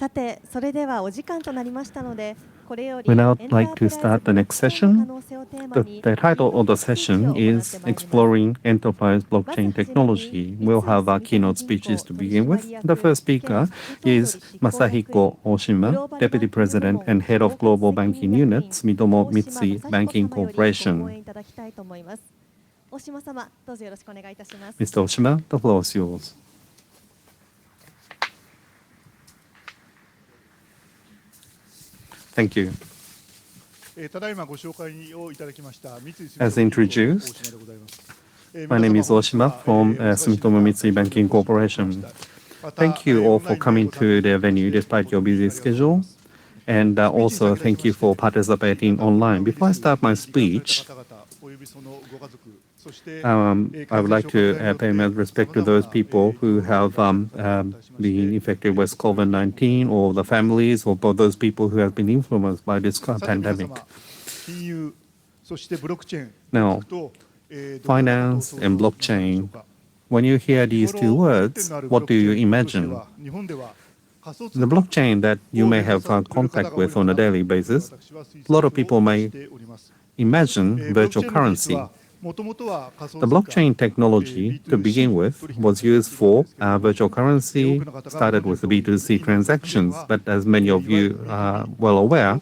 We now like to start the next session. The title of the session is Exploring Enterprise Blockchain Technology. We'll have our keynote speeches to begin with. The first speaker is Masahiko Oshima, Deputy President and Head of Global Banking Unit, Sumitomo Mitsui Banking Corporation. Mr. Oshima, the floor is yours. Thank you. As introduced, my name is Oshima from Sumitomo Mitsui Banking Corporation. Thank you all for coming to the venue despite your busy schedule. And also thank you for participating online. Before I start my speech, I would like to pay my respect to those people who have been infected with COVID-19 or the families or those people who have been influenced by this pandemic. Now, finance and blockchain, when you hear these two words, what do you imagine? The blockchain that you may have contact with on a daily basis, a lot of people may imagine virtual currency. The blockchain technology, to begin with, was used for virtual currency, started with B2C transactions. But as many of you are well aware,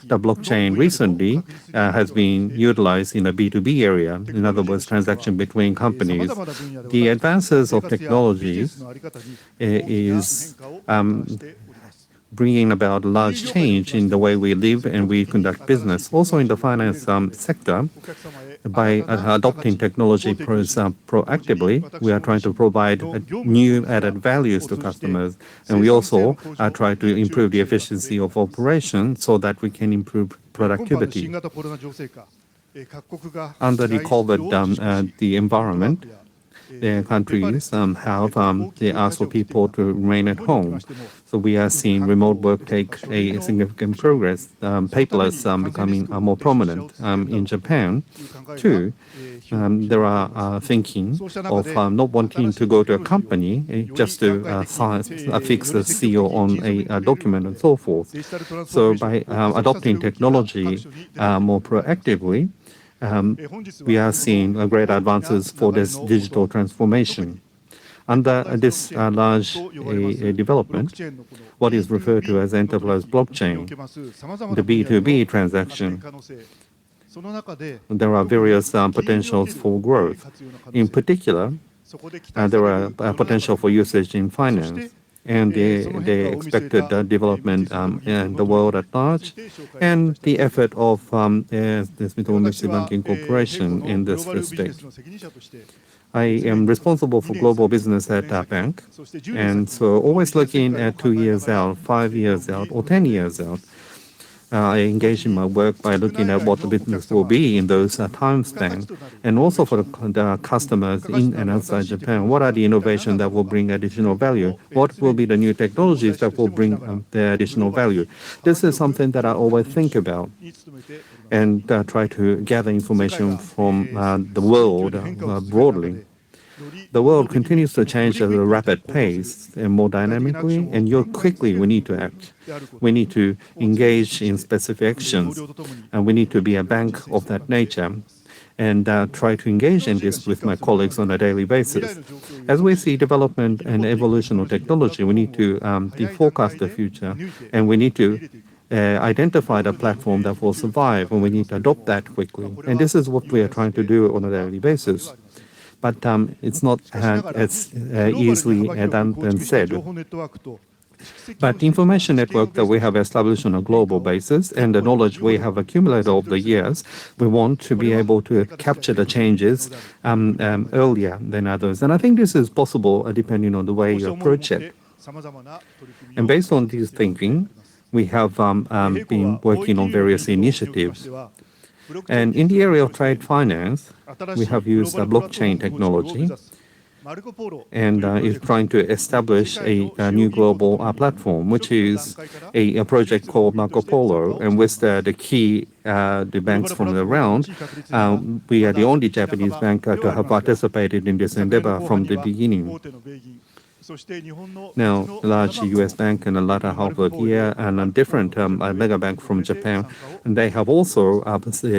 the blockchain recently has been utilized in a B2B area, in other words, transaction between companies. The advances of technologies is bringing about large change in the way we live and we conduct business. Also in the finance sector, by adopting technology proactively, we are trying to provide new added values to customers. And we also try to improve the efficiency of operation so that we can improve productivity. Under the COVID the environment, the countries they ask for people to remain at home. So we are seeing remote work take a significant progress. Paperless becoming more prominent. In Japan, too, there are thinking of not wanting to go to a company just to affix the seal on a document and so forth. So by adopting technology more proactively, we are seeing great advances for this digital transformation. Under this large development, what is referred to as enterprise blockchain, the B2B transaction, there are various potentials for growth. In particular, there are potential for usage in finance and the expected development in the world at large, and the effort of the Sumitomo Mitsui Banking Corporation in this respect. I am responsible for global business at our bank, and so always looking at 2 years out, 5 years out, or 10 years out. I engage in my work by looking at what the business will be in those time spans, and also for the customers in and outside Japan. What are the innovations that will bring additional value? What will be the new technologies that will bring the additional value? This is something that I always think about and try to gather information from the world broadly. The world continues to change at a rapid pace and more dynamically, and quickly we need to act. We need to engage in specific actions, and we need to be a bank of that nature and try to engage in this with my colleagues on a daily basis. As we see development and evolution of technology, we need to forecast the future, and we need to identify the platform that will survive, and we need to adopt that quickly. And this is what we are trying to do on a daily basis. But it's not as easily done than said. But the information network that we have established on a global basis and the knowledge we have accumulated over the years, we want to be able to capture the changes earlier than others. And I think this is possible depending on the way you approach it. And based on this thinking, we have been working on various initiatives. And in the area of trade finance, we have used blockchain technology and is trying to establish a new global platform, which is a project called Marco Polo. And with the key the banks from around, we are the only Japanese bank to have participated in this endeavor from the beginning. Now, a large U.S. bank and a latter half of year and a different mega bank from Japan, and they have also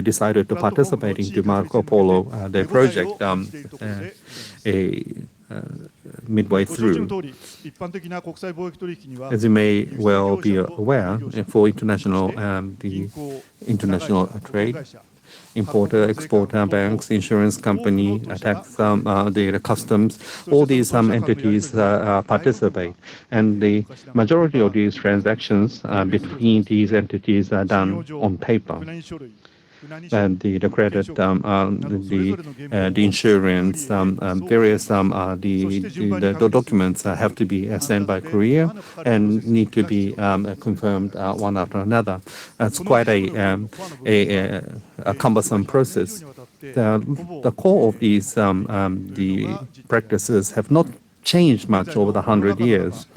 decided to participate into Marco Polo, their project, midway through. As you may well be aware, for international trade, importer, exporter, banks, insurance company, tax, the customs, all these entities participate. And the majority of these transactions between these entities are done on paper. And the credit, the insurance, various the documents have to be sent by courier and need to be confirmed one after another. It's quite a cumbersome process. The core of these the practices have not changed much over the 100 years.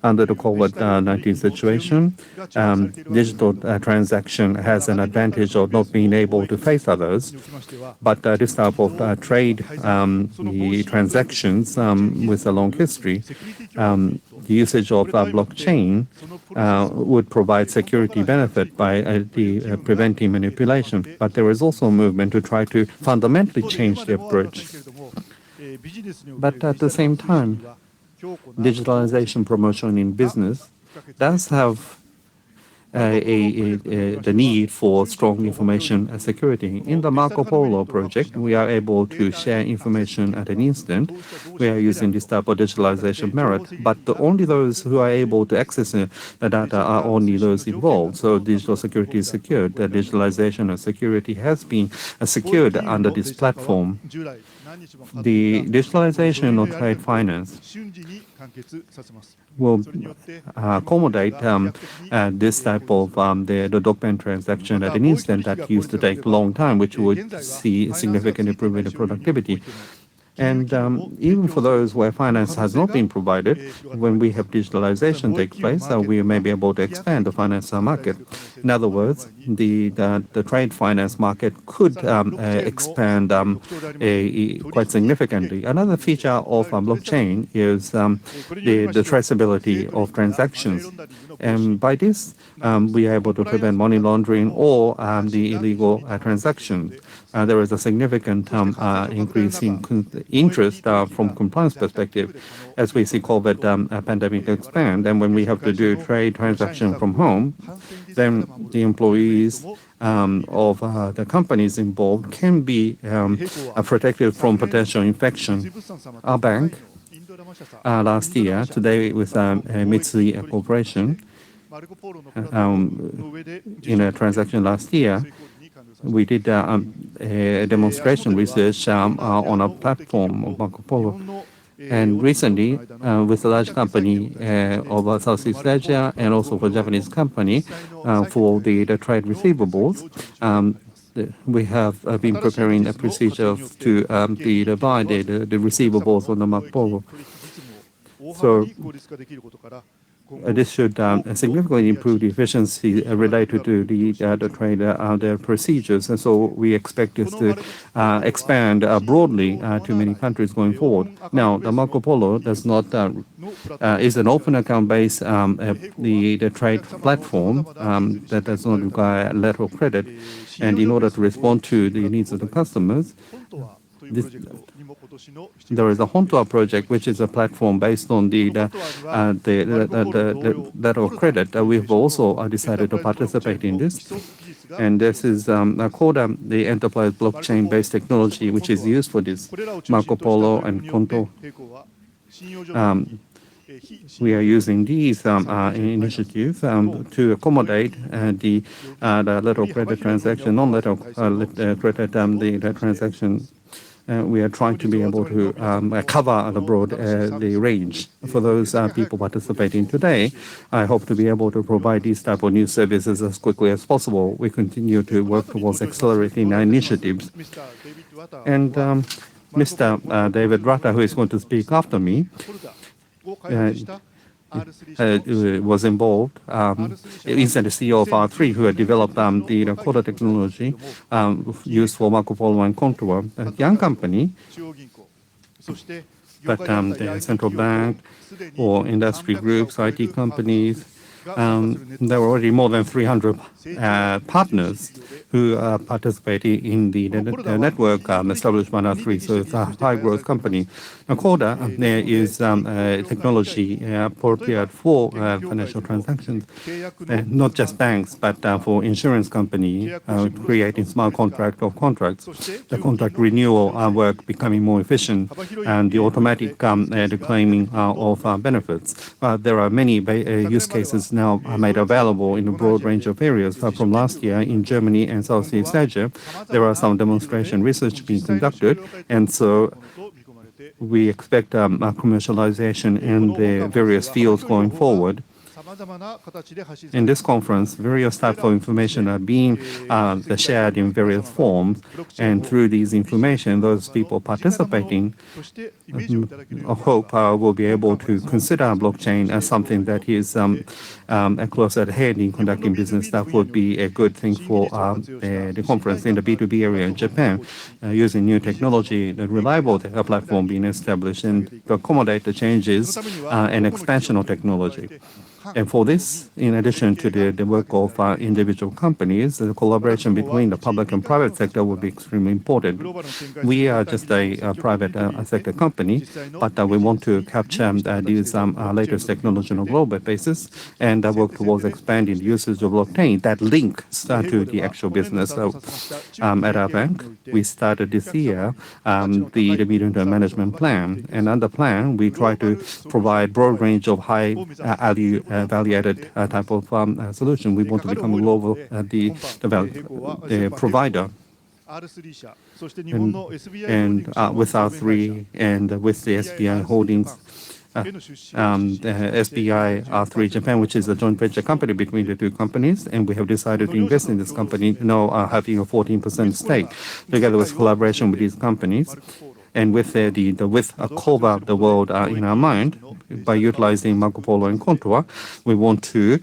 Under the COVID-19 situation, digital transaction has an advantage of not being able to face others, but this type of trade the transactions with a long history, the usage of blockchain would provide security benefit by preventing manipulation. But there is also a movement to try to fundamentally change the approach. But at the same time, digitalization promotion in business does have the need for strong information security. In the Marco Polo project, we are able to share information at an instant. We are using this type of digitalization merit, but only those who are able to access the data are only those involved. So digital security is secured. The digitalization of security has been secured under this platform. The digitalization of trade finance will accommodate this type of the document transaction at an instant that used to take a long time, which would see significant improvement in productivity. And even for those where finance has not been provided, when we have digitalization take place, we may be able to expand the finance market. In other words, the trade finance market could expand quite significantly. Another feature of blockchain is the traceability of transactions. And by this, we are able to prevent money laundering or the illegal transactions. There is a significant increase in interest from compliance perspective as we see COVID pandemic expand. And when we have to do trade transaction from home, then the employees of the companies involved can be protected from potential infection. Our bank last year, today with Mitsui Corporation, in a transaction last year, we did a demonstration research on a platform of Marco Polo. And recently, with a large company of Southeast Asia and also for a Japanese company for the trade receivables, we have been preparing a procedure to buy the receivables on the Marco Polo. So this should significantly improve the efficiency related to the trade their procedures, and so we expect this to expand broadly to many countries going forward. Now, the Marco Polo does not is an open account-based the trade platform that does not require a letter of credit, and in order to respond to the needs of the customers, there is a Hontoa project, which is a platform based on the letter of credit. We've also decided to participate in this. And this is called the enterprise blockchain-based technology, which is used for this. Marco Polo and Honto. We are using these initiatives to accommodate the letter of credit transaction, non-letter of credit the transaction. We are trying to be able to cover the broad the range. For those people participating today, I hope to be able to provide these type of new services as quickly as possible. We continue to work towards accelerating our initiatives. And Mr. David Rutter, who is going to speak after me, was involved. He's the CEO of R3, who had developed the Coda technology used for Marco Polo and Contour. A young company but the central bank or industry groups, IT companies, there are already more than 300 partners who are participating in the network established by R3. So it's a high-growth company. Now, Coda, there is technology appropriate for financial transactions, not just banks, but for insurance company creating smart contract or contracts. The contract renewal work becoming more efficient, and the automatic claiming of benefits. There are many use cases now made available in a broad range of areas. From last year in Germany and Southeast Asia, there are some demonstration research being conducted, and so we expect commercialization in the various fields going forward. In this conference, various types of information are being shared in various forms, and through these information, those people participating, I hope, will be able to consider blockchain as something that is close at hand in conducting business. That would be a good thing for the conference in the B2B area in Japan, using new technology, the reliable platform being established, and to accommodate the changes and expansion of technology. And for this, in addition to the work of individual companies, the collaboration between the public and private sector will be extremely important. We are just a private sector company, but we want to capture these latest technology on a global basis and work towards expanding the usage of blockchain that links to the actual business. So at our bank, we started this year the medium-term management plan, and under plan, we try to provide broad range of high value-added type of solution. We want to become a global the provider. And with R3 and with the SBI Holdings, the SBI R3 Japan, which is a joint venture company between the two companies, and we have decided to invest in this company, now having a 14% stake, together with collaboration with these companies. And with with a cover the world in our mind, by utilizing Marco Polo and Contour, we want to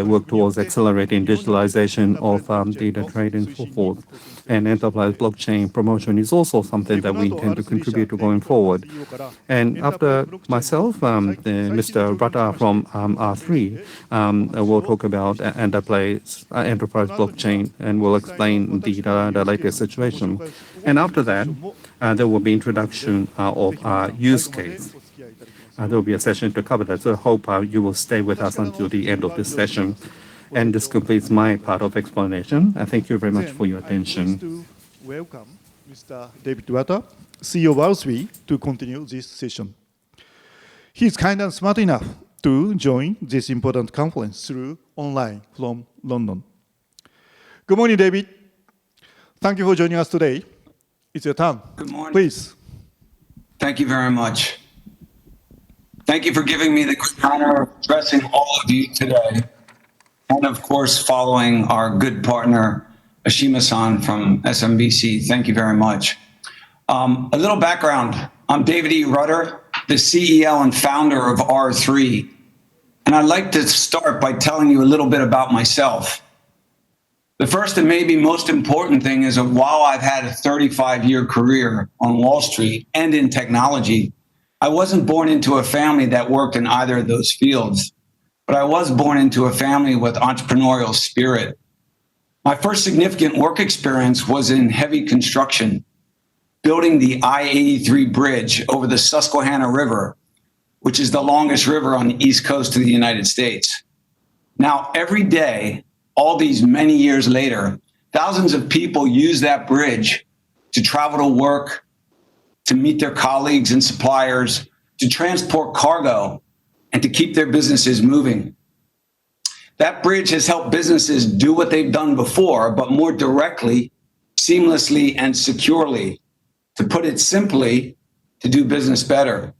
work towards accelerating digitalization of data trade and so forth. And enterprise blockchain promotion is also something that we intend to contribute to going forward. And after myself, Mr. Rata from R3 will talk about enterprise blockchain and will explain the latest situation. And after that, there will be introduction of use case. There will be a session to cover that. So I hope you will stay with us until the end of this session. And this completes my part of explanation. Thank you very much for your attention. Welcome Mr. David Rata, CEO of R3, to continue this session. He is kind and smart enough to join this important conference through online from London. Good morning, David. Thank you for joining us today. It's your turn. Good morning. Please. Thank you very much. Thank you for giving me the honor of addressing all of you today. And of course, following our good partner, Ashima-san from SMBC. Thank you very much. A little background. I'm David E. Rutter, the CEO and founder of R3. And I'd like to start by telling you a little bit about myself. The first and maybe most important thing is that while I've had a 35-year career on Wall Street and in technology, I wasn't born into a family that worked in either of those fields, but I was born into a family with entrepreneurial spirit. My first significant work experience was in heavy construction, building the I-83 bridge over the Susquehanna River, which is the longest river on the East Coast of the United States. Now, every day, all these many years later, thousands of people use that bridge to travel to work, to meet their colleagues and suppliers, to transport cargo, and to keep their businesses moving. That bridge has helped businesses do what they've done before, but more directly, seamlessly, and securely. To put it simply, to do business better.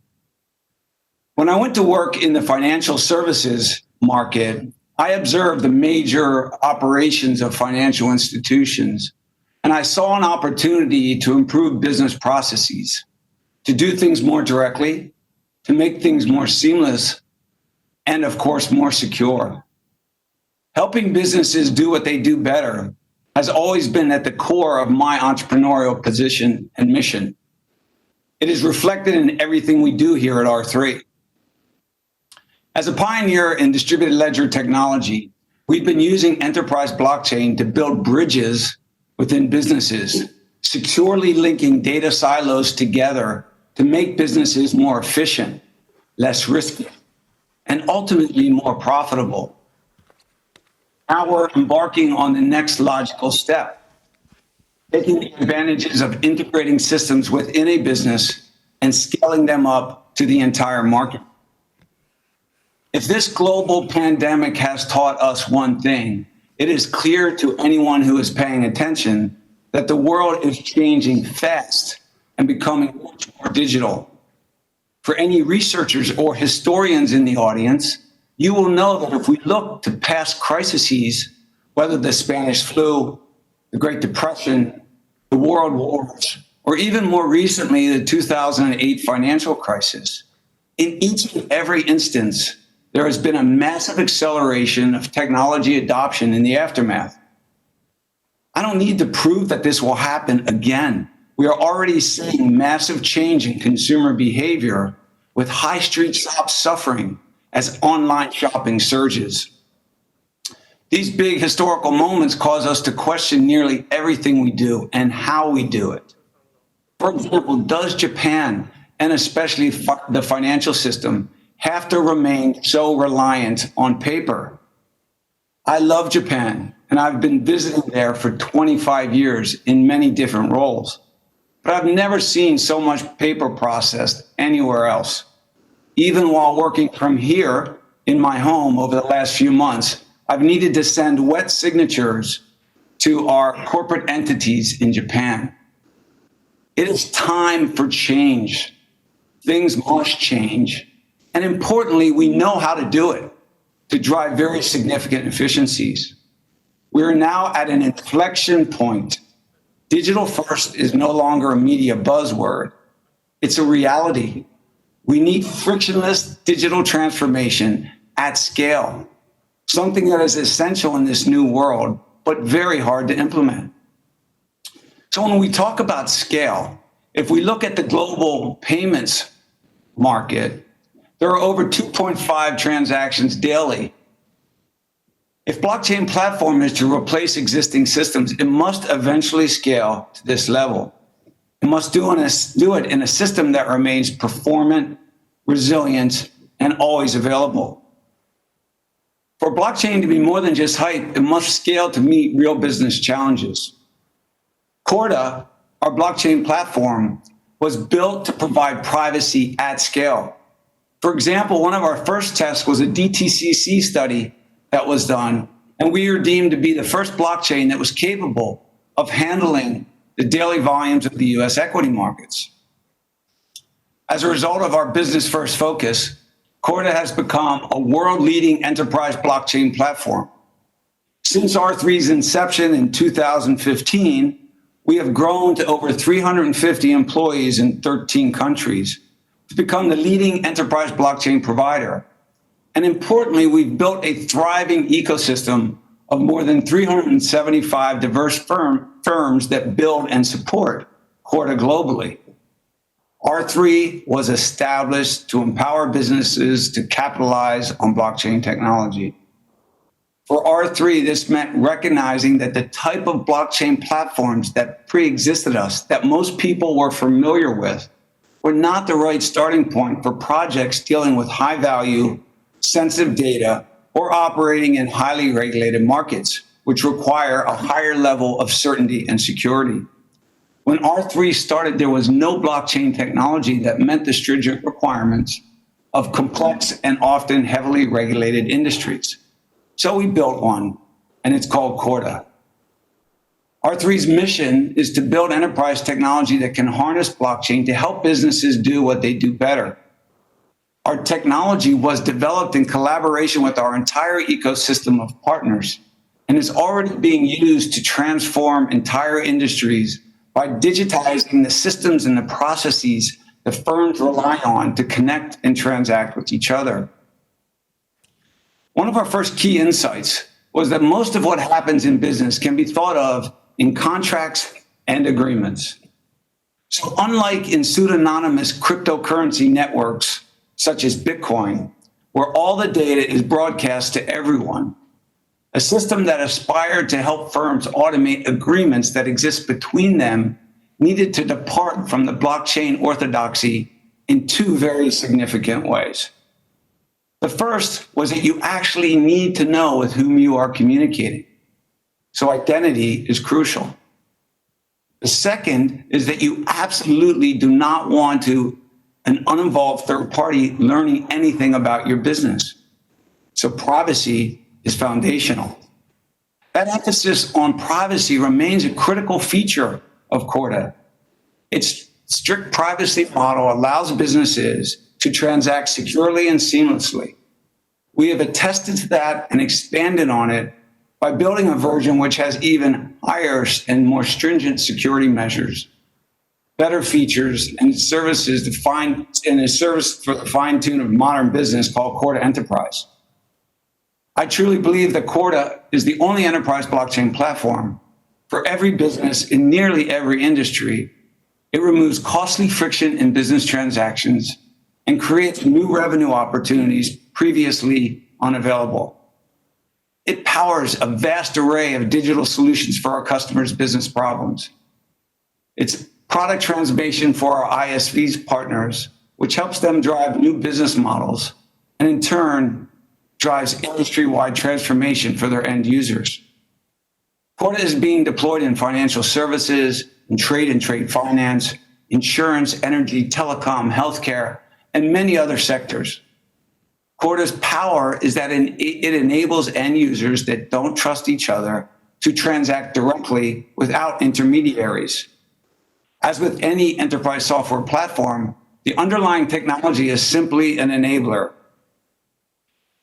When I went to work in the financial services market, I observed the major operations of financial institutions, and I saw an opportunity to improve business processes, to do things more directly, to make things more seamless, and of course, more secure. Helping businesses do what they do better has always been at the core of my entrepreneurial position and mission. It is reflected in everything we do here at R3. As a pioneer in distributed ledger technology, we've been using enterprise blockchain to build bridges within businesses, securely linking data silos together to make businesses more efficient, less risky, and ultimately more profitable. Now we're embarking on the next logical step, taking the advantages of integrating systems within a business and scaling them up to the entire market. If this global pandemic has taught us one thing, it is clear to anyone who is paying attention that the world is changing fast and becoming much more digital. For any researchers or historians in the audience, you will know that if we look to past crises, whether the Spanish flu, the Great Depression, the world wars, or even more recently, the 2008 financial crisis, in each and every instance, there has been a massive acceleration of technology adoption in the aftermath. I don't need to prove that this will happen again. We are already seeing massive change in consumer behavior, with high street shops suffering as online shopping surges. These big historical moments cause us to question nearly everything we do and how we do it. For example, does Japan, and especially the financial system, have to remain so reliant on paper? I love Japan, and I've been visiting there for 25 years in many different roles. But I've never seen so much paper processed anywhere else. Even while working from here in my home over the last few months, I've needed to send wet signatures to our corporate entities in Japan. It is time for change. Things must change. And importantly, we know how to do it to drive very significant efficiencies. We are now at an inflection point. Digital first is no longer a media buzzword. It's a reality. We need frictionless digital transformation at scale, something that is essential in this new world, but very hard to implement. So when we talk about scale, if we look at the global payments market, there are over 2.5 transactions daily. If blockchain platform is to replace existing systems, it must eventually scale to this level. It must do it in a system that remains performant, resilient, and always available. For blockchain to be more than just hype, it must scale to meet real business challenges. Corda, our blockchain platform, was built to provide privacy at scale. For example, one of our first tests was a DTCC study that was done, and we were deemed to be the first blockchain that was capable of handling the daily volumes of the US equity markets. As a result of our business first focus, Corda has become a world-leading enterprise blockchain platform. Since R3's inception in 2015, we have grown to over 350 employees in 13 countries to become the leading enterprise blockchain provider. And importantly, we've built a thriving ecosystem of more than 375 diverse firms that build and support Corda globally. R3 was established to empower businesses to capitalize on blockchain technology. For R3, this meant recognizing that the type of blockchain platforms that pre-existed us, that most people were familiar with, were not the right starting point for projects dealing with high-value, sensitive data or operating in highly regulated markets, which require a higher level of certainty and security. When R3 started, there was no blockchain technology that met the stringent requirements of complex and often heavily regulated industries. So we built one, and it's called Corda. R3's mission is to build enterprise technology that can harness blockchain to help businesses do what they do better. Our technology was developed in collaboration with our entire ecosystem of partners and is already being used to transform entire industries by digitizing the systems and the processes that firms rely on to connect and transact with each other. One of our first key insights was that most of what happens in business can be thought of in contracts and agreements. So unlike in pseudonymous cryptocurrency networks, such as Bitcoin, where all the data is broadcast to everyone, a system that aspired to help firms automate agreements that exist between them needed to depart from the blockchain orthodoxy in two very significant ways. The first was that you actually need to know with whom you are communicating. So identity is crucial. The second is that you absolutely do not want an uninvolved third party learning anything about your business. So privacy is foundational. That emphasis on privacy remains a critical feature of Corda. Its strict privacy model allows businesses to transact securely and seamlessly. We have attested to that and expanded on it by building a version which has even higher and more stringent security measures, better features, and services in a service for the fine tune of modern business called Corda Enterprise. I truly believe that Corda is the only enterprise blockchain platform for every business in nearly every industry. It removes costly friction in business transactions and creates new revenue opportunities previously unavailable. It powers a vast array of digital solutions for our customers' business problems. It's product transformation for our ISVs partners, which helps them drive new business models, and in turn, drives industry-wide transformation for their end users. Corda is being deployed in financial services, in trade finance, insurance, energy, telecom, healthcare, and many other sectors. Corda's power is that it enables end users that don't trust each other to transact directly without intermediaries. As with any enterprise software platform, the underlying technology is simply an enabler.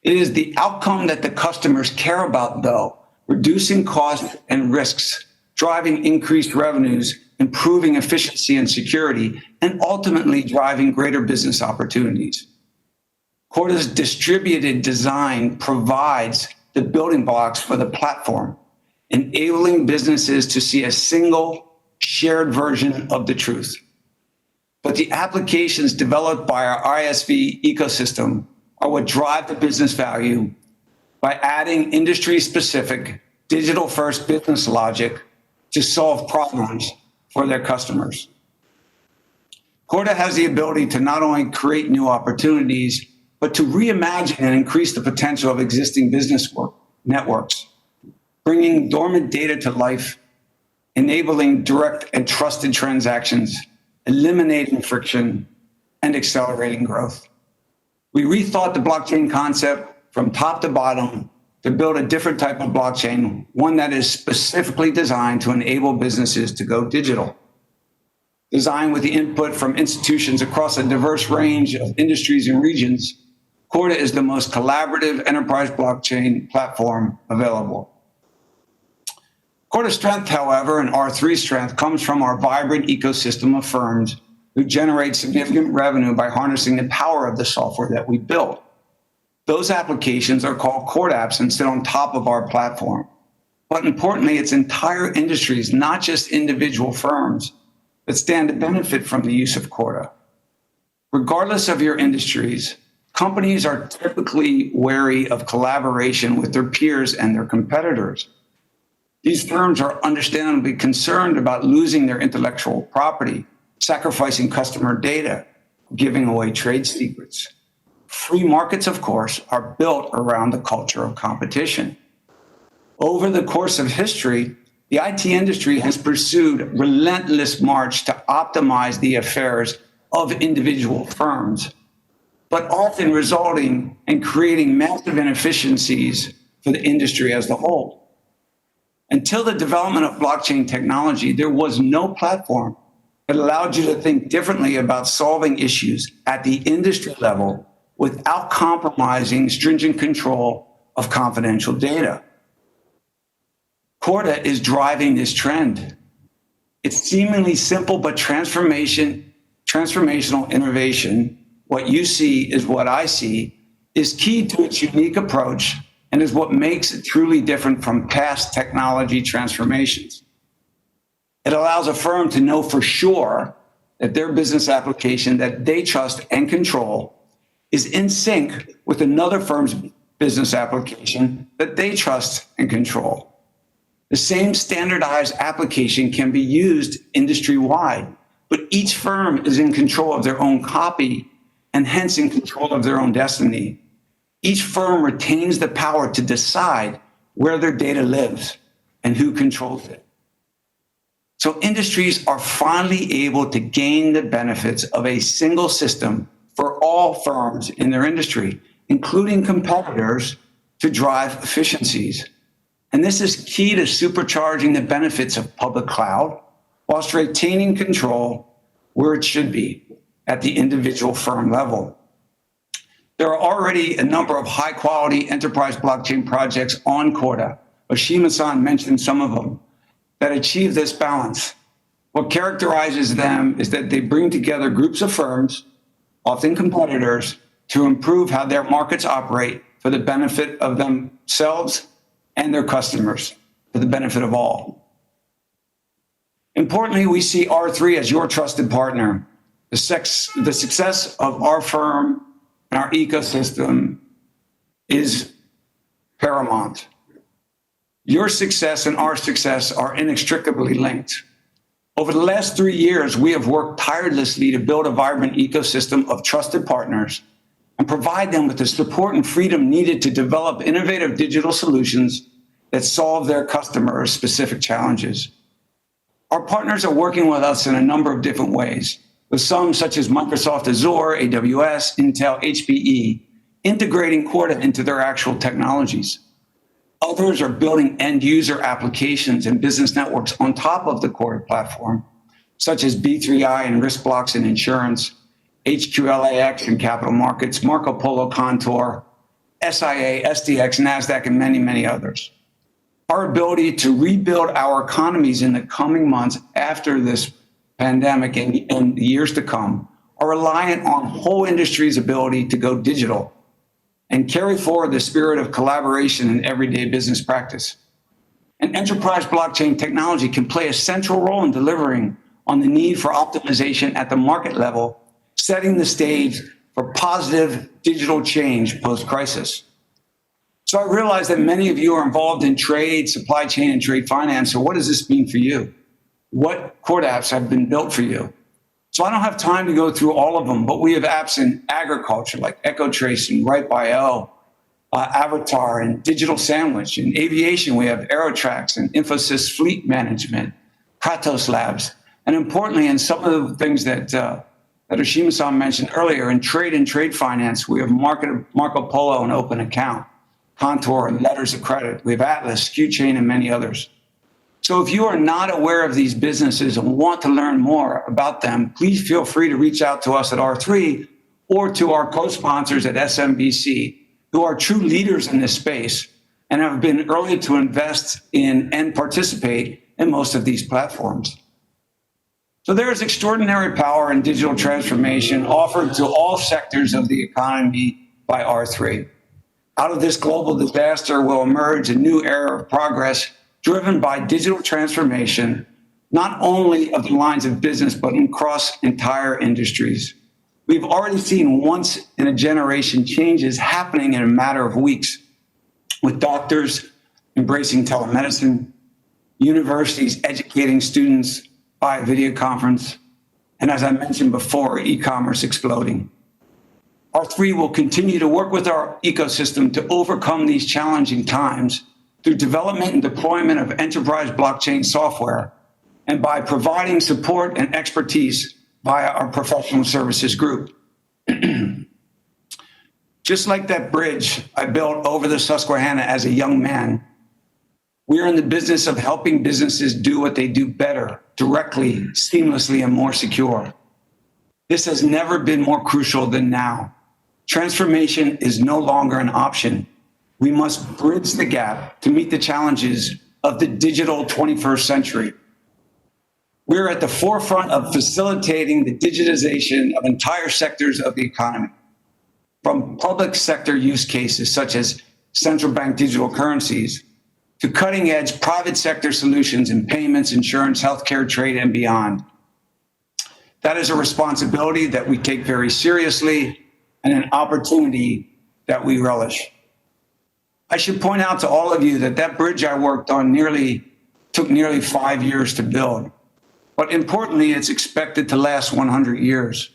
It is the outcome that the customers care about, though, reducing costs and risks, driving increased revenues, improving efficiency and security, and ultimately driving greater business opportunities. Corda's distributed design provides the building blocks for the platform, enabling businesses to see a single shared version of the truth. But the applications developed by our ISV ecosystem are what drive the business value by adding industry-specific digital-first business logic to solve problems for their customers. Corda has the ability to not only create new opportunities, but to reimagine and increase the potential of existing business networks, bringing dormant data to life, enabling direct and trusted transactions, eliminating friction, and accelerating growth. We rethought the blockchain concept from top to bottom to build a different type of blockchain, one that is specifically designed to enable businesses to go digital. Designed with the input from institutions across a diverse range of industries and regions, Corda is the most collaborative enterprise blockchain platform available. Corda's strength, however, and R3's strength comes from our vibrant ecosystem of firms who generate significant revenue by harnessing the power of the software that we built. Those applications are called Corda apps and sit on top of our platform. But importantly, it's entire industries, not just individual firms, that stand to benefit from the use of Corda. Regardless of your industries, companies are typically wary of collaboration with their peers and their competitors. These firms are understandably concerned about losing their intellectual property, sacrificing customer data, giving away trade secrets. Free markets, of course, are built around the culture of competition. Over the course of history, the IT industry has pursued a relentless march to optimize the affairs of individual firms, but often resulting in creating massive inefficiencies for the industry as a whole. Until the development of blockchain technology, there was no platform that allowed you to think differently about solving issues at the industry level without compromising stringent control of confidential data. Corda is driving this trend. It's seemingly simple but transformational innovation. What you see is what I see is key to its unique approach and is what makes it truly different from past technology transformations. It allows a firm to know for sure that their business application that they trust and control is in sync with another firm's business application that they trust and control. The same standardized application can be used industry-wide, but each firm is in control of their own copy and hence in control of their own destiny. Each firm retains the power to decide where their data lives and who controls it. So industries are finally able to gain the benefits of a single system for all firms in their industry, including competitors, to drive efficiencies. And this is key to supercharging the benefits of public cloud whilst retaining control where it should be at the individual firm level. There are already a number of high-quality enterprise blockchain projects on Corda. Oshima-san mentioned some of them that achieve this balance. What characterizes them is that they bring together groups of firms, often competitors, to improve how their markets operate for the benefit of themselves and their customers, for the benefit of all. Importantly, we see R3 as your trusted partner. The success of our firm and our ecosystem is paramount. Your success and our success are inextricably linked. Over the last 3 years, we have worked tirelessly to build a vibrant ecosystem of trusted partners and provide them with the support and freedom needed to develop innovative digital solutions that solve their customers' specific challenges. Our partners are working with us in a number of different ways, with some such as Microsoft Azure, AWS, Intel, HPE, integrating Corda into their actual technologies. Others are building end-user applications and business networks on top of the Corda platform, such as B3I and risk blocks and insurance, HQLAX and capital markets, Marco Polo Contour, SIA, SDX, NASDAQ, and many, many others. Our ability to rebuild our economies in the coming months after this pandemic and the years to come are reliant on whole industry's ability to go digital and carry forward the spirit of collaboration in everyday business practice. And enterprise blockchain technology can play a central role in delivering on the need for optimization at the market level, setting the stage for positive digital change post-crisis. So I realize that many of you are involved in trade, supply chain, and trade finance. So what does this mean for you? What Corda apps have been built for you? So I don't have time to go through all of them, but we have apps in agriculture like EcoTrace and Ripe.io, Avatar and Digital Sandwich. In aviation, we have Aerotrax and Infosys Fleet Management, Kratos Labs. And importantly, in some of the things that Oshima-san mentioned earlier, in trade and trade finance, we have Marco Polo and Open Account, Contour and Letters of Credit. We have Atlas, QChain, and many others. So if you are not aware of these businesses and want to learn more about them, please feel free to reach out to us at R3 or to our co-sponsors at SMBC, who are true leaders in this space and have been early to invest in and participate in most of these platforms. So there is extraordinary power in digital transformation offered to all sectors of the economy by R3. Out of this global disaster will emerge a new era of progress driven by digital transformation, not only of the lines of business, but across entire industries. We've already seen once in a generation changes happening in a matter of weeks, with doctors embracing telemedicine, universities educating students by video conference, and as I mentioned before, e-commerce exploding. R3 will continue to work with our ecosystem to overcome these challenging times through development and deployment of enterprise blockchain software, and by providing support and expertise via our professional services group. Just like that bridge I built over the Susquehanna as a young man, we are in the business of helping businesses do what they do better, directly, seamlessly, and more secure. This has never been more crucial than now. Transformation is no longer an option. We must bridge the gap to meet the challenges of the digital 21st century. We're at the forefront of facilitating the digitization of entire sectors of the economy, from public sector use cases such as central bank digital currencies to cutting-edge private sector solutions in payments, insurance, healthcare, trade, and beyond. That is a responsibility that we take very seriously and an opportunity that we relish. I should point out to all of you that that bridge I worked on took nearly 5 years to build. But importantly, it's expected to last 100 years.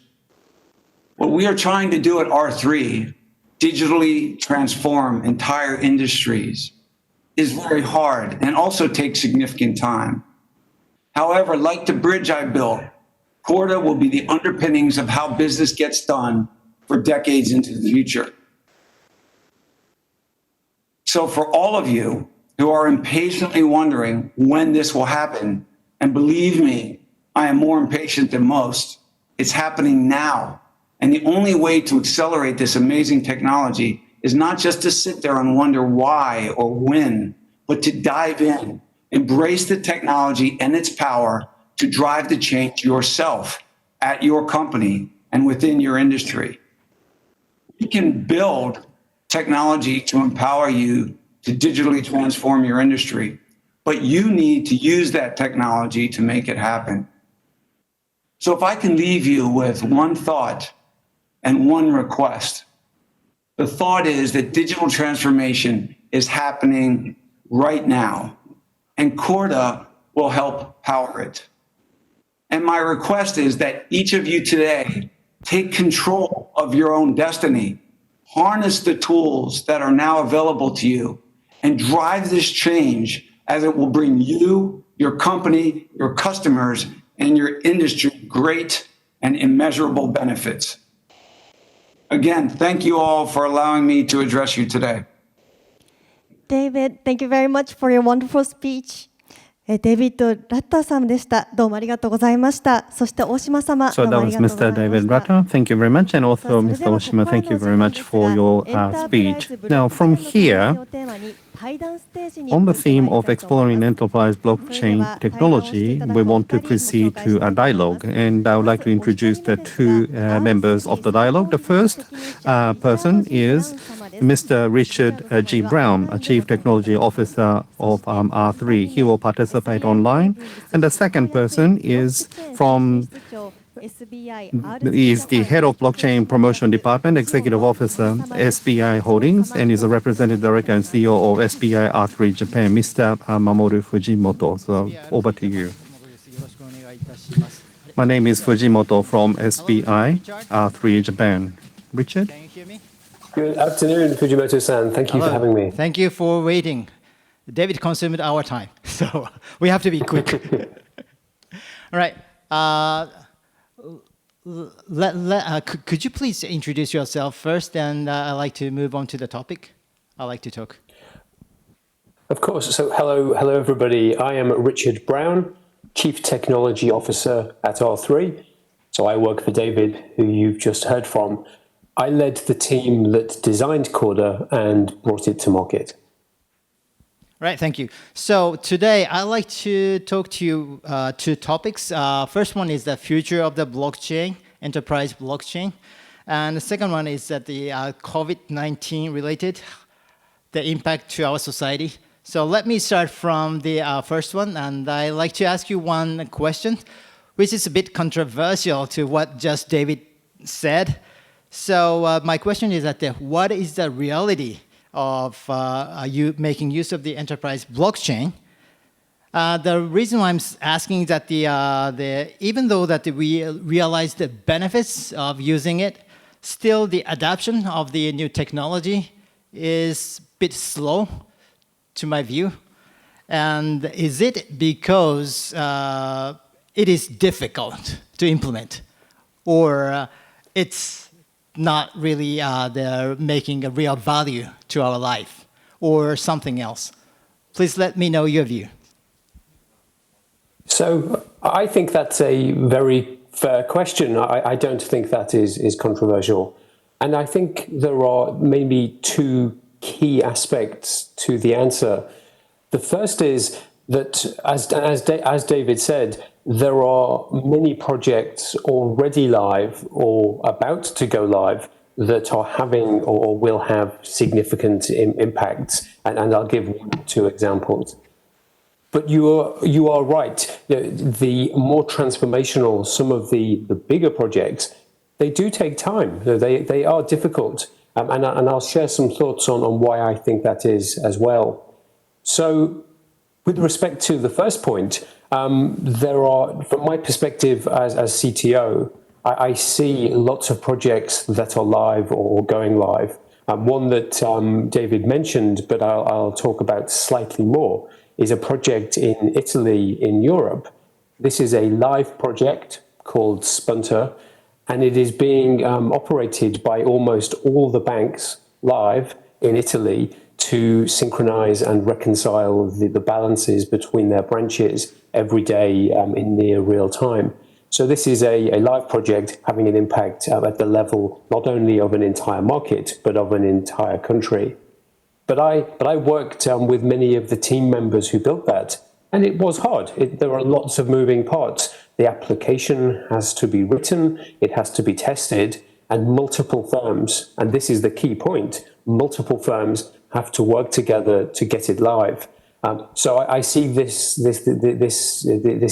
What we are trying to do at R3, digitally transform entire industries, is very hard and also takes significant time. However, like the bridge I built, Corda will be the underpinnings of how business gets done for decades into the future. So for all of you who are impatiently wondering when this will happen, and believe me, I am more impatient than most, it's happening now. And the only way to accelerate this amazing technology is not just to sit there and wonder why or when, but to dive in, embrace the technology and its power to drive the change yourself at your company and within your industry. You can build technology to empower you to digitally transform your industry, but you need to use that technology to make it happen. So if I can leave you with one thought and one request, the thought is that digital transformation is happening right now, and Corda will help power it. And my request is that each of you today take control of your own destiny, harness the tools that are now available to you, and drive this change as it will bring you, your company, your customers, and your industry great and immeasurable benefits. Again, thank you all for allowing me to address you today. David, thank you very much for your wonderful speech. デイビッド・ラッターさんでした。どうもありがとうございました。そして大島様、So どうも that あり was がとうござい Mr. ま David した。 Rutter. Thank you very much. And also Mr. Oshima, thank you very much for your speech. Now, from here, on the theme of exploring enterprise blockchain technology, we want to proceed to a dialogue. And I would like to introduce the two members of the dialogue. The first person is Mr. Richard G. Brown, a Chief Technology Officer of R3. He will participate online. And the second person is the head of blockchain promotion department, executive officer, SBI Holdings, and is a representative director and CEO of SBI R3 Japan, Mr. Mamoru Fujimoto. So over to you. My name is Fujimoto from SBI R3 Japan. Richard? Can you hear me? Good afternoon, Fujimoto-san. Thank you for having me. Thank you for waiting. David consumed our time, so we have to be quick. All right. Could you please introduce yourself first, and I'd like to move on to the topic. I'd like to talk. Of course. So hello everybody. I am Richard Brown, Chief Technology Officer at R3. So I work for David, who you've just heard from. I led the team that designed Corda and brought it to market. Right, thank you. So today I'd like to talk to you two topics. First one is the future of the blockchain, enterprise blockchain. And the second one is that the COVID-19 related, the impact to our society. So let me start from the first one. And I'd like to ask you one question, which is a bit controversial to what just David said. So my question is that what is the reality of you making use of the enterprise blockchain? The reason why I'm asking is that even though that we realize the benefits of using it, still the adoption of the new technology is a bit slow, to my view. And is it because it is difficult to implement, or it's not really they're making a real value to our life, or something else? Please let me know your view. So I think that's a very fair question. I don't think that is controversial. And I think there are maybe two key aspects to the answer. The first is that, as David said, there are many projects already live or about to go live that are having or will have significant impacts. And I'll give 1 or 2 examples. But you are right. The more transformational, some of the bigger projects, they do take time. They are difficult. And I'll share some thoughts on why I think that is as well. So with respect to the first point, there are, from my perspective as CTO, I see lots of projects that are live or going live. One that David mentioned, but I'll talk about slightly more, is a project in Italy, in Europe. This is a live project called Spunter, and it is being operated by almost all the banks live in Italy to synchronize and reconcile the balances between their branches every day in near real time. So this is a live project having an impact at the level not only of an entire market, but of an entire country. But I worked with many of the team members who built that, and it was hard. There are lots of moving parts. The application has to be written, it has to be tested, and multiple firms, and this is the key point, multiple firms have to work together to get it live. So I see this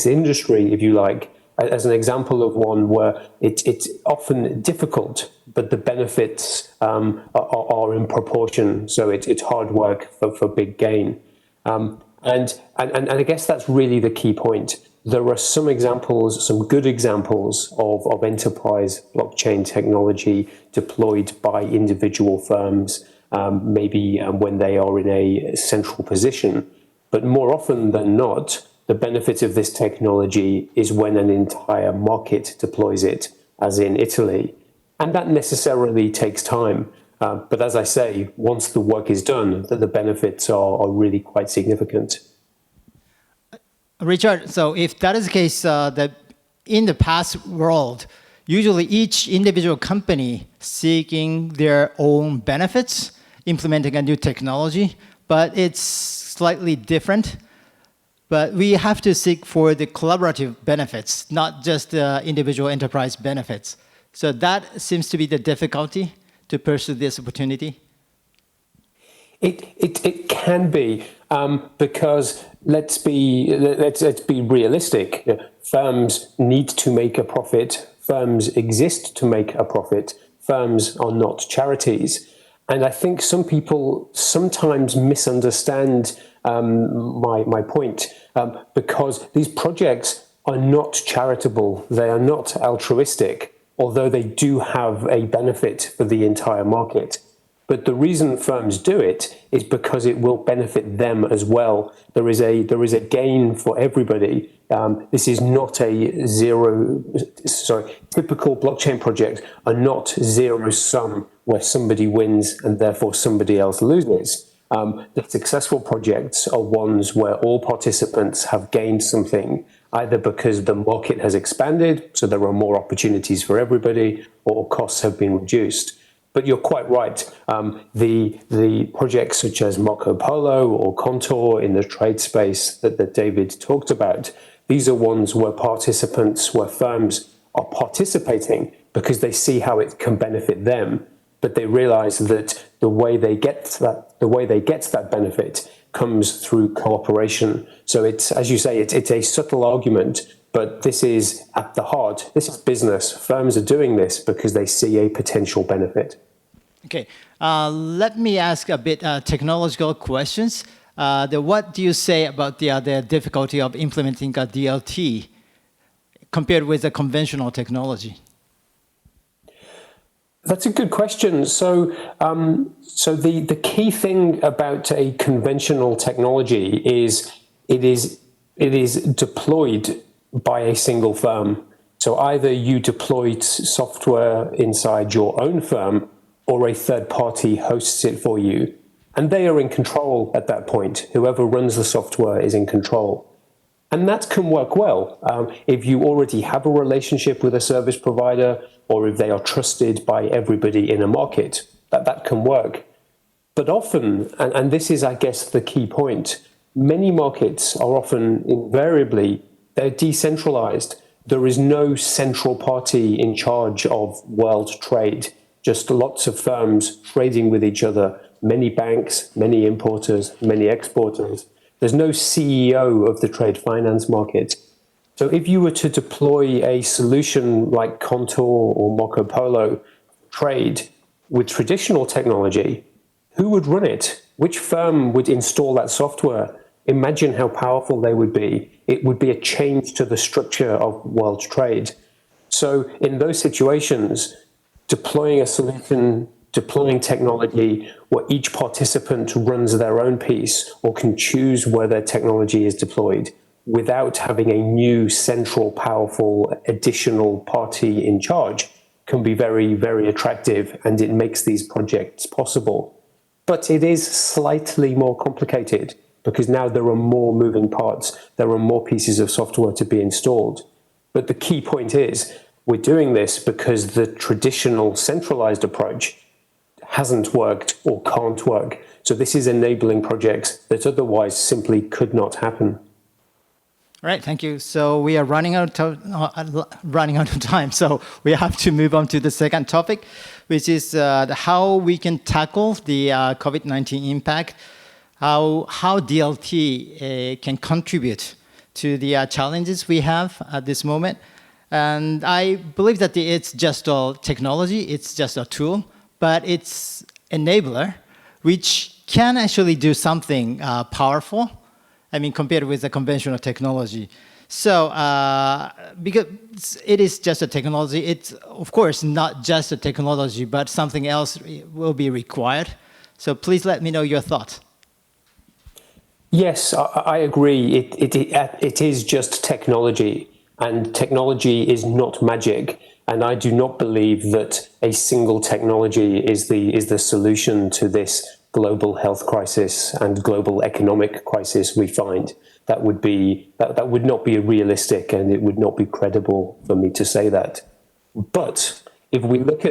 industry, if you like, as an example of one where it's often difficult, but the benefits are in proportion. So it's hard work for big gain. And I guess that's really the key point. There are some examples, some good examples of enterprise blockchain technology deployed by individual firms, maybe when they are in a central position. But more often than not, the benefit of this technology is when an entire market deploys it, as in Italy. And that necessarily takes time. But as I say, once the work is done, the benefits are really quite significant. Richard, so if that is the case, that in the past world, usually each individual company seeking their own benefits, implementing a new technology, but it's slightly different. But we have to seek for the collaborative benefits, not just the individual enterprise benefits. So that seems to be the difficulty to pursue this opportunity. It can be because let's be realistic. Firms need to make a profit. Firms exist to make a profit. Firms are not charities. And I think some people sometimes misunderstand my point because these projects are not charitable. They are not altruistic, although they do have a benefit for the entire market. But the reason firms do it is because it will benefit them as well. There is a gain for everybody. This is not typical blockchain projects are not zero sum where somebody wins and therefore somebody else loses. The successful projects are ones where all participants have gained something, either because the market has expanded, so there are more opportunities for everybody, or costs have been reduced. But you're quite right. The projects such as Marco Polo or Contour in the trade space that David talked about, these are ones where firms are participating because they see how it can benefit them, but they realize that the way they get that benefit comes through cooperation. So it's, as you say, it's a subtle argument, but this is at the heart. This is business. Firms are doing this because they see a potential benefit. Okay, let me ask a bit technological questions. What do you say about the difficulty of implementing a DLT compared with the conventional technology? That's a good question. So the key thing about a conventional technology is it is deployed by a single firm. So either you deploy software inside your own firm, or a third party hosts it for you, and they are in control at that point. Whoever runs the software is in control. And that can work well if you already have a relationship with a service provider, or if they are trusted by everybody in a market, that can work. But often, and this is, I guess, the key point, many markets are often invariably, they're decentralized. There is no central party in charge of world trade, just lots of firms trading with each other, many banks, many importers, many exporters. There's no CEO of the trade finance market. So if you were to deploy a solution like Contour or Marco Polo trade with traditional technology, who would run it? Which firm would install that software? Imagine how powerful they would be. It would be a change to the structure of world trade. So in those situations, deploying a solution, deploying technology where each participant runs their own piece or can choose where their technology is deployed without having a new central powerful additional party in charge can be very, very attractive, and it makes these projects possible. But it is slightly more complicated because now there are more moving parts, there are more pieces of software to be installed. But the key point is we're doing this because the traditional centralized approach hasn't worked or can't work. So this is enabling projects that otherwise simply could not happen. All right, thank you. So we are running out of time. So we have to move on to the second topic, which is how we can tackle the COVID-19 impact, how DLT can contribute to the challenges we have at this moment. And I believe that it's just a technology, it's just a tool, but it's enabler, which can actually do something powerful. I mean, compared with the conventional technology. So, because it is just a technology, it's of course not just a technology, but something else will be required. So please let me know your thoughts. Yes, I agree. It is just technology, and technology is not magic. And I do not believe that a single technology is the solution to this global health crisis and global economic crisis we find. That would not be realistic, and it would not be credible for me to say that. But if we look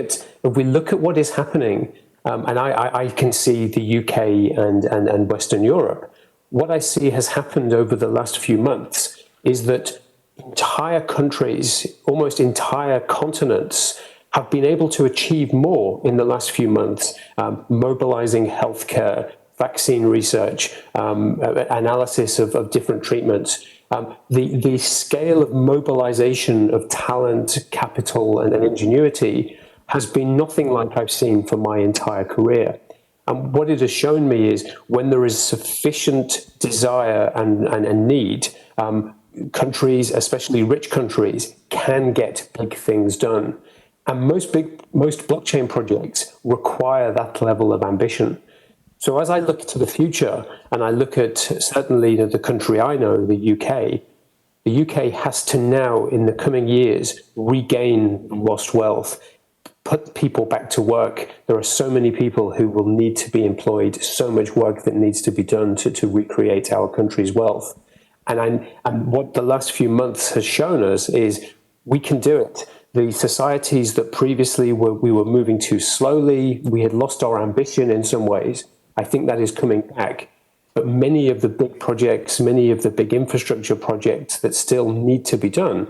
at what is happening, and I can see the UK and Western Europe, what I see has happened over the last few months is that entire countries, almost entire continents, have been able to achieve more in the last few months, mobilizing healthcare, vaccine research, analysis of different treatments. The scale of mobilization of talent, capital, and ingenuity has been nothing like I've seen for my entire career. And what it has shown me is when there is sufficient desire and need, countries, especially rich countries, can get big things done. And most blockchain projects require that level of ambition. So as I look to the future, and I look at certainly the country I know, the UK has to now, in the coming years, regain lost wealth, put people back to work. There are so many people who will need to be employed, so much work that needs to be done to recreate our country's wealth. And what the last few months has shown us is we can do it. The societies that previously we were moving too slowly, we had lost our ambition in some ways. I think that is coming back. But many of the big projects, many of the big infrastructure projects that still need to be done,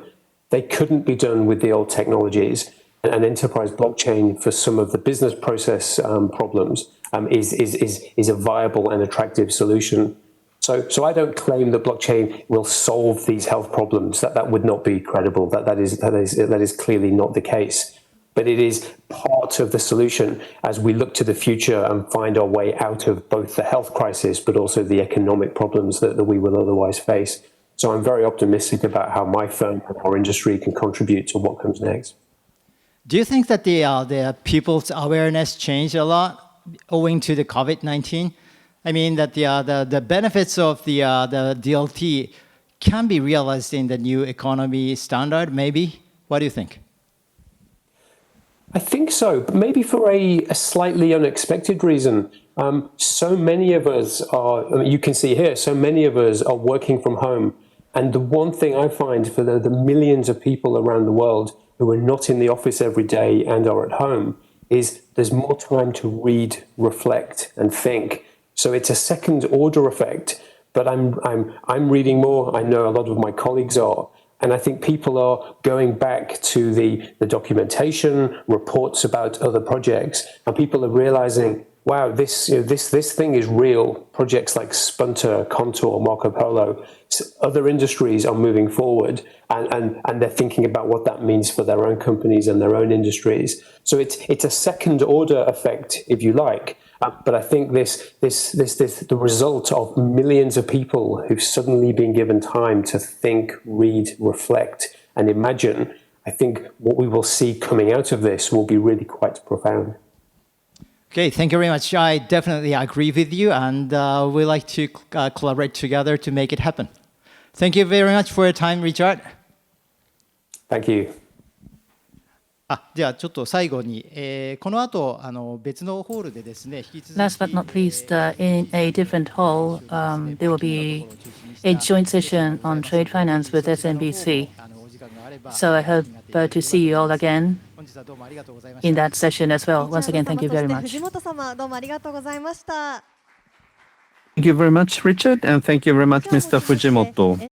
they couldn't be done with the old technologies. And enterprise blockchain for some of the business process problems is a viable and attractive solution. So I don't claim that blockchain will solve these health problems. That would not be credible. That is clearly not the case. But it is part of the solution as we look to the future and find our way out of both the health crisis, but also the economic problems that we will otherwise face. So I'm very optimistic about how my firm and our industry can contribute to what comes next. Do you think that the people's awareness changed a lot owing to the COVID-19? I mean that the benefits of the DLT can be realized in the new economy standard, maybe? What do you think? I think so, but maybe for a slightly unexpected reason. So many of us are, you can see here, so many of us are working from home. And the one thing I find for the millions of people around the world who are not in the office every day and are at home is there's more time to read, reflect, and think. So it's a second order effect, but I'm reading more. I know a lot of my colleagues are. And I think people are going back to the documentation, reports about other projects, and people are realizing, wow, this thing is real. Projects like Spunter, Contour, Marco Polo, other industries are moving forward, and they're thinking about what that means for their own companies and their own industries. So it's a second order effect, if you like. But I think this the result of millions of people who've suddenly been given time to think, read, reflect, and imagine. I think what we will see coming out of this will be really quite profound. Okay, thank you very much. I definitely agree with you, and we like to collaborate together to make it happen. Thank you very much for your time, Richard. Thank you. じゃあちょっと最後に、この後別のホールでですね、引き続き Last but not least, in a different hall, there will be a joint session on trade finance with SMBC. So I hope to see you all again in that session as well. Once again, thank you very much. 藤本様、どうもありがとうございました。 Thank you very much, Richard, and thank you very much, Mr. Fujimoto.